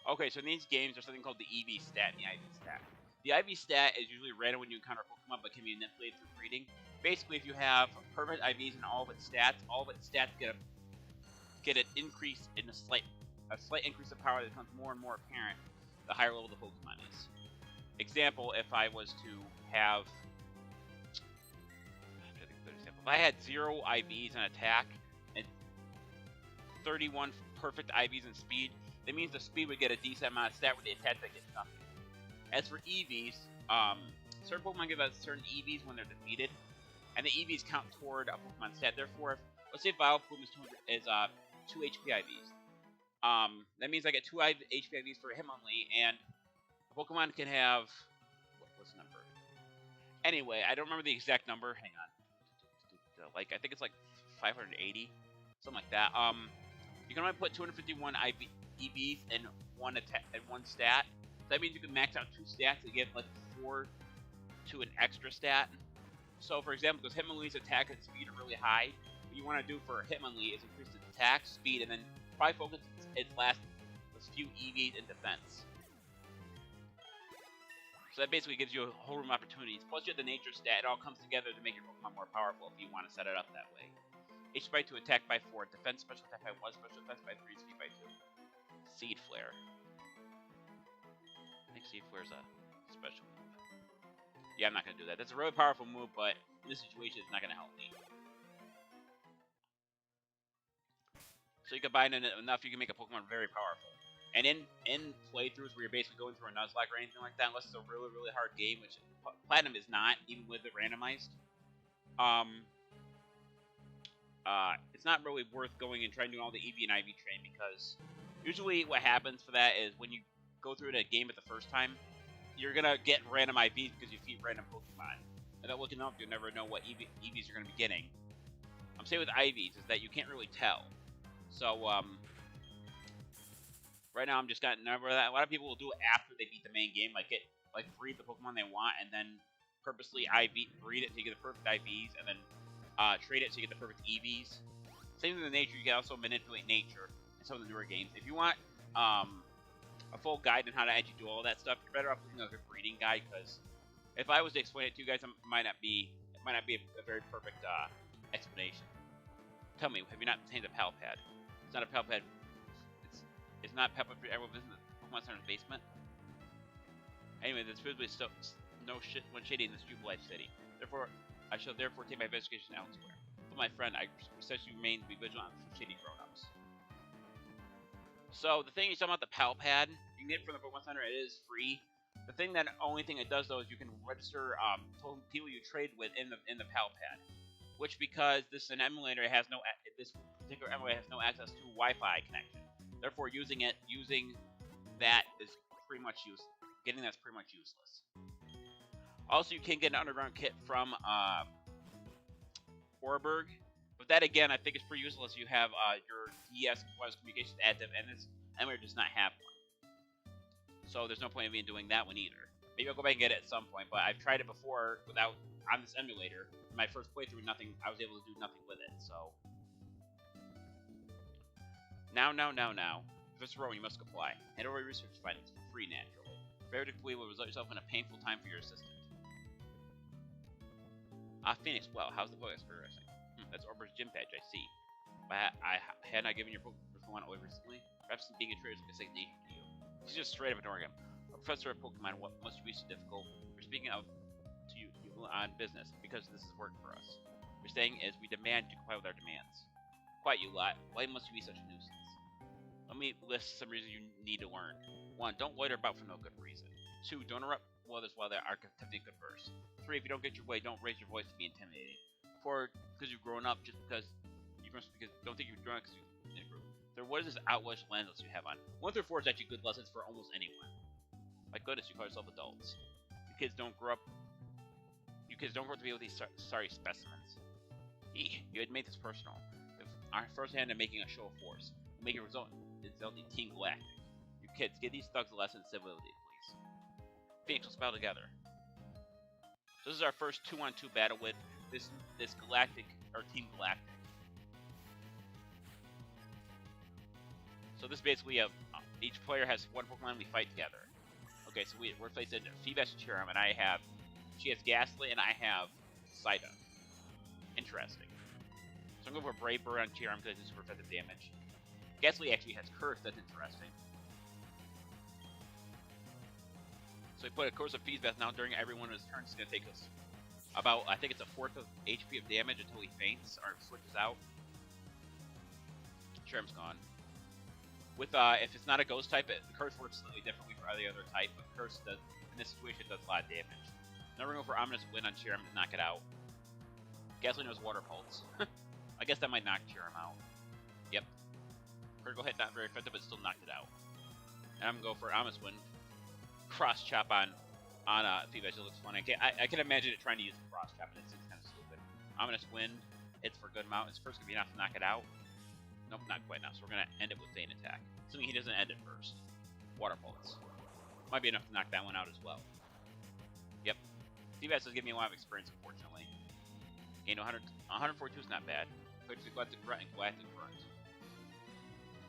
Okay, so in these games, there's something called the EV stat and the IV stat. The IV stat is usually random when you encounter Pokemon, but can be manipulated through breeding. Basically, if you have perfect IVs and all of its stats get an increase in a slight increase of power that becomes more and more apparent the higher level the Pokemon is. Example, if I was to have, if I had 0 IVs in attack and 31 perfect IVs in speed, that means the speed would get a decent amount of stat with the attack that gets nothing. As for EVs, certain Pokemon give out certain EVs when they're defeated, and the EVs count toward a Pokemon stat. Therefore, let's say Vileplume is 2 HP IVs. That means I get 2 HP IVs for Hitmonlee, and a Pokemon can have... What's the number? Anyway, I don't remember the exact number. Hang on. I think it's like 580. Something like that. You can only put 251 EVs in one stat. So that means you can max out 2 stats to get like 4 to an extra stat. So, for example, because Hitmonlee's attack and speed are really high, what you want to do for Hitmonlee is increase its attack, speed, and then probably focus its last few EVs in defense. So that basically gives you a whole room of opportunities. Plus you have the nature stat. It all comes together to make your Pokemon more powerful if you want to set it up that way. HP by 2, attack by 4, defense, special attack by 1, special defense by 3, speed by 2. Seed Flare. I think Seed Flare is a special move. Yeah, I'm not going to do that. That's a really powerful move, but in this situation it's not going to help me. So you combine it enough, you can make a Pokemon very powerful. And in playthroughs where you're basically going through a Nuzlocke or anything like that, unless it's a really, really hard game, which Platinum is not, even with it randomized, it's not really worth going and trying to do all the EV and IV train, because usually what happens for that is when you go through a game at the first time, you're going to get random IVs because you feed random Pokemon. And that looking up, you'll never know what EVs you're going to be getting. I'm saying with IVs is that you can't really tell. So, Right now, I'm just got never that. A lot of people will do it after they beat the main game, like breed the Pokemon they want, and then purposely breed it to get the perfect IVs, and then trade it to get the perfect EVs. Same thing with nature. You can also manipulate nature in some of the newer games. If you want a full guide on how to actually do all that stuff, you're better off looking at a breeding guide, because if I was to explain it to you guys, it might not be a very perfect explanation. Tell me, have you not obtained a Palpad? It's not a Palpad. It's not Palpad for everyone visiting the Pokemon Center's basement. Anyway, there's physically no shit when shady in this jubilate city. Therefore, I shall take my investigation elsewhere. But my friend, I suggest you remain to be vigilant for shady grown-ups. So the thing you're talking about, the Palpad, you can get it from the Pokemon Center. It is free. The only thing it does though is you can register people you trade with in the Palpad, which, because this is an emulator, this particular emulator has no access to Wi-Fi connection. Therefore, using that is pretty much useless. Getting that's pretty much useless. Also, you can get an underground kit from Orberg, but that again I think is pretty useless. You have your DS wireless communications active, and this emulator does not have one. So there's no point in me doing that one either. Maybe I'll go back and get it at some point, but I've tried it before on this emulator. In my first playthrough, I was able to do nothing with it, so. Now. Professor Rowan, you must comply. Hand over your research findings for free, naturally. Failure to complete will result yourself in a painful time for your assistant. Phoenix, well, how's the Pokedex progressing? That's Orber's gym badge, I see. But had I given your Pokemon away recently? Perhaps being a trader is like a second nature to you. She's just straight up ignoring him. A professor of Pokemon, what must be so difficult? We're speaking of to you on business, because this is work for us. We're saying is we demand you comply with our demands. Quiet, you lot. Why must you be such a nuisance? Let me list some reasons you need to learn. 1. Don't loiter about for no good reason. 2. Don't interrupt others while they are attempting to converse. 3. If you don't get your way, don't raise your voice to be intimidating. 4. Because you've grown up, don't think you've grown up because you've improved. 3. What is this outlandish landless you have on? 1 through 4 is actually good lessons for almost anyone. My goodness, you call yourself adults. You kids don't grow up to be with these sorry specimens. You had made this personal. Our first hand in making a show of force. Make it result in Team Galactic. You kids, give these thugs a lesson in civility, please. Phoenix, let's battle together. So this is our first 2-on-2 battle with this Galactic, or Team Galactic. So this basically each player has one Pokemon we fight together. Okay, so we're facing Feebas and Cheerum, and she has Ghastly, and I have Psyduck. Interesting. So I'm going for Brave Bird on Cheerum because it's super effective damage. Ghastly actually has Curse, that's interesting. So we put a Curse of Feebas now during every one of his turns. It's going to take us about, I think it's a 1/4 of HP of damage until he faints or switches out. Cheerum's gone. With if it's not a ghost type, the Curse works slightly differently for every other type, but Curse does, in this situation, does a lot of damage. Now we're going for Ominous Wind on Cheerum to knock it out. Ghastly knows Water Pulse. I guess that might knock Cheerum out. Yep. Critical hit, not very effective, but still knocked it out. And I'm going to go for Ominous Wind. Cross Chop on Feebas. It looks fun. I can imagine it trying to use the Cross Chop, and it's kind of stupid. Ominous Wind. It's for a good amount. It's first going to be enough to knock it out. Nope, not quite enough. So we're going to end it with Feint Attack. Assuming he doesn't end it first. Water Pulse. Might be enough to knock that one out as well. Yep. Feebas does give me a lot of experience, unfortunately. Gain 142 is not bad. Players Galactic Grunt and Galactic Grunt.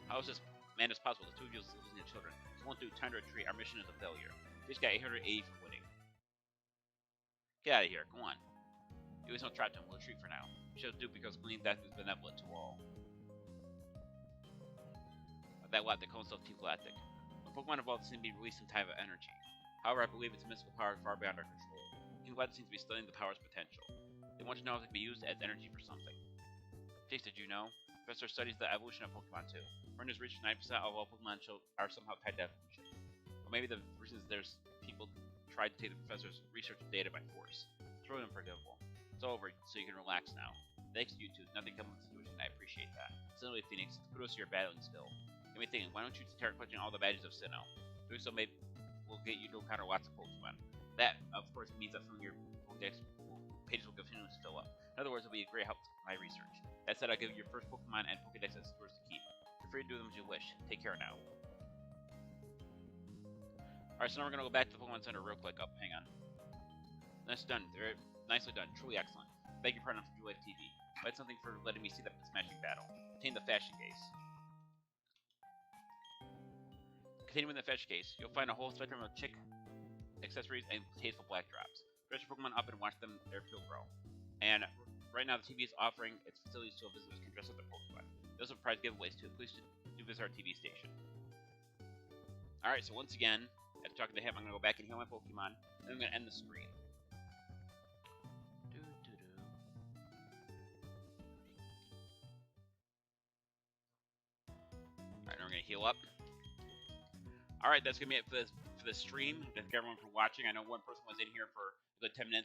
How is this madness possible? The two of you losing your children. This won't do time to retreat. Our mission is a failure. We just got 880 for winning. Get out of here. Go on. You always don't trap him. We'll retreat for now. We shall do because clean death is benevolent to all. That Galactic calls himself Team Galactic. When Pokemon evolved, seem to be releasing some type of energy. However, I believe its mystical power is far beyond our control. Team Galactic seems to be studying the power's potential. They want to know if it can be used as energy for something. Chase, did you know? Professor studies the evolution of Pokemon too. Friend has reached 9% of all Pokemon are somehow tied to evolution. Or maybe the reason is there's people tried to take the professor's research data by force. It's really unforgivable. It's over, so you can relax now. Thanks to you two, nothing comes of the situation. I appreciate that. Similarly, Phoenix, kudos to your battling skill. Get me thinking, why don't you start collecting all the badges of Sinnoh? Doing so maybe will get you to encounter lots of Pokemon. That, of course, means that some of your Pokedex pages will continue to fill up. In other words, it'll be a great help to my research. That said, I'll give you your first Pokemon and Pokedex as yours to keep. Feel free to do them as you wish. Take care now. Alright, so now we're gonna go back to the Pokemon Center real quick. Oh, hang on. That's done. Very nicely done. Truly excellent. Beg your pardon for Juliet TV. But something for letting me see the smashing battle. Obtain the fashion case. Continuing with the fetch case, you'll find a whole spectrum of chick accessories and tasteful black drops. Dress your Pokemon up and watch them their field grow. And right now the TV is offering its facilities so visitors can dress up their Pokemon. There's also prize giveaways too. Please do visit our TV station. Alright, so once again, after talking to him, I'm going to go back and heal my Pokemon, and I'm going to end the screen. Alright, now we're going to heal up. Alright, that's going to be it for this stream. Thank everyone for watching. I know one person was in here for a good 10 minutes.